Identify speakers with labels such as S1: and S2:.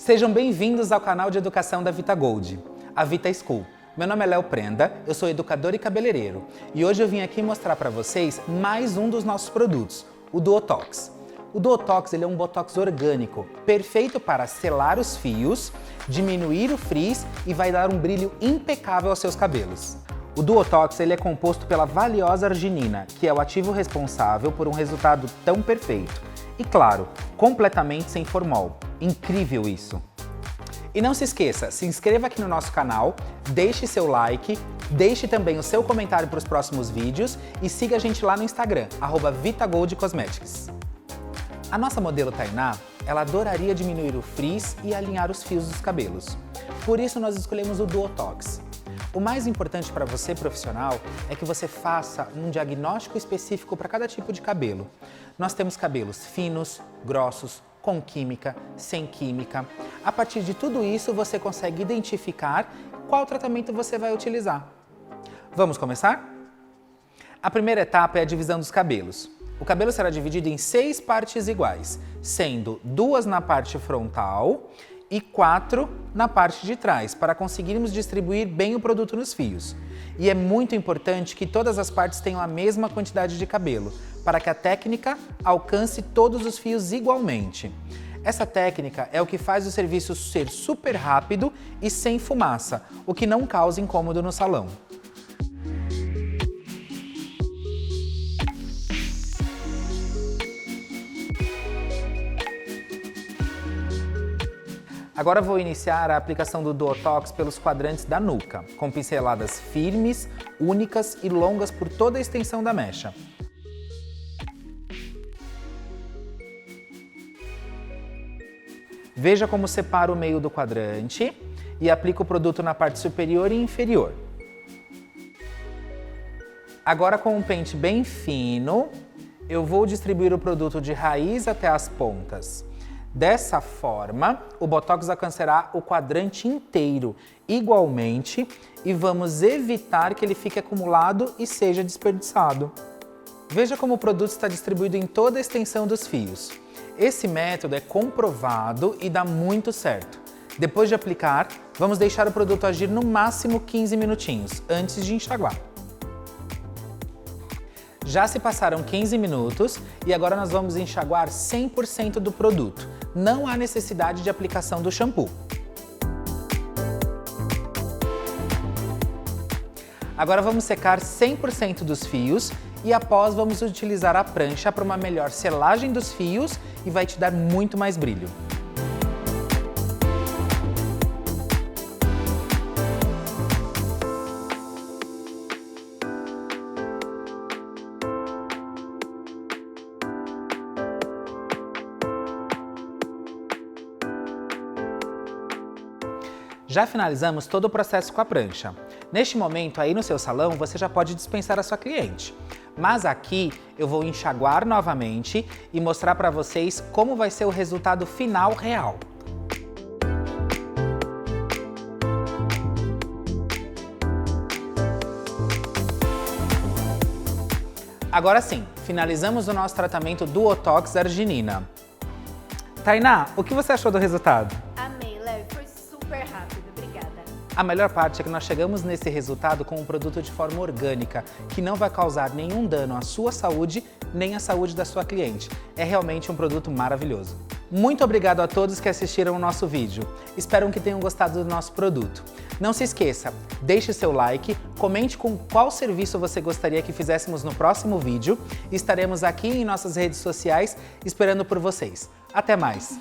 S1: Sejam bem-vindos ao canal de educação da Vita Gold, a Vita School. Meu nome é Léo Prenda, eu sou educador e cabeleireiro e hoje eu vim aqui mostrar para vocês mais um dos nossos produtos, o Duotox. O Duotox ele é um botox orgânico, perfeito para selar os fios, diminuir o frizz e vai dar um brilho impecável aos seus cabelos. O Duotox ele é composto pela valiosa arginina, que é o ativo responsável por um resultado tão perfeito. E claro, completamente sem formol. Incrível isso! E não se esqueça, se inscreva aqui no nosso canal, deixe seu like, deixe também o seu comentário para os próximos vídeos e siga a gente lá no Instagram, @VitaGoldCosmetics. A nossa modelo Tainá, ela adoraria diminuir o frizz e alinhar os fios dos cabelos. Por isso nós escolhemos o Duotox. O mais importante para você, profissional, é que você faça um diagnóstico específico para cada tipo de cabelo. Nós temos cabelos finos, grossos, com química, sem química. A partir de tudo isso, você consegue identificar qual tratamento você vai utilizar. Vamos começar? A primeira etapa é a divisão dos cabelos. O cabelo será dividido em 6 partes iguais, sendo 2 na parte frontal e 4 na parte de trás, para conseguirmos distribuir bem o produto nos fios. E é muito importante que todas as partes tenham a mesma quantidade de cabelo, para que a técnica alcance todos os fios igualmente. Essa técnica é o que faz o serviço ser super rápido e sem fumaça, o que não causa incômodo no salão. Agora vou iniciar a aplicação do Duotox pelos quadrantes da nuca, com pinceladas firmes, únicas e longas por toda a extensão da mecha. Veja como separo o meio do quadrante e aplico o produto na parte superior e inferior. Agora com um pente bem fino, eu vou distribuir o produto de raiz até as pontas. Dessa forma, o Botox alcançará o quadrante inteiro igualmente e vamos evitar que ele fique acumulado e seja desperdiçado. Veja como o produto está distribuído em toda a extensão dos fios. Esse método é comprovado e dá muito certo. Depois de aplicar, vamos deixar o produto agir no máximo 15 minutinhos antes de enxaguar. Já se passaram 15 minutos e agora nós vamos enxaguar 100% do produto. Não há necessidade de aplicação do shampoo. Agora vamos secar 100% dos fios e após vamos utilizar a prancha para uma melhor selagem dos fios e vai te dar muito mais brilho. Já finalizamos todo o processo com a prancha. Neste momento, aí no seu salão, você já pode dispensar a sua cliente. Mas aqui eu vou enxaguar novamente e mostrar para vocês como vai ser o resultado final real. Agora sim, finalizamos o nosso tratamento Duotox Arginina. Tainá, o que você achou do resultado?
S2: Super rápido, obrigada.
S1: A melhor parte é que nós chegamos nesse resultado com um produto de forma orgânica, que não vai causar nenhum dano à sua saúde, nem à saúde da sua cliente. É realmente um produto maravilhoso. Muito obrigado a todos que assistiram o nosso vídeo. Espero que tenham gostado do nosso produto. Não se esqueça, deixe seu like, comente com qual serviço você gostaria que fizéssemos no próximo vídeo. Estaremos aqui em nossas redes sociais esperando por vocês. Até mais!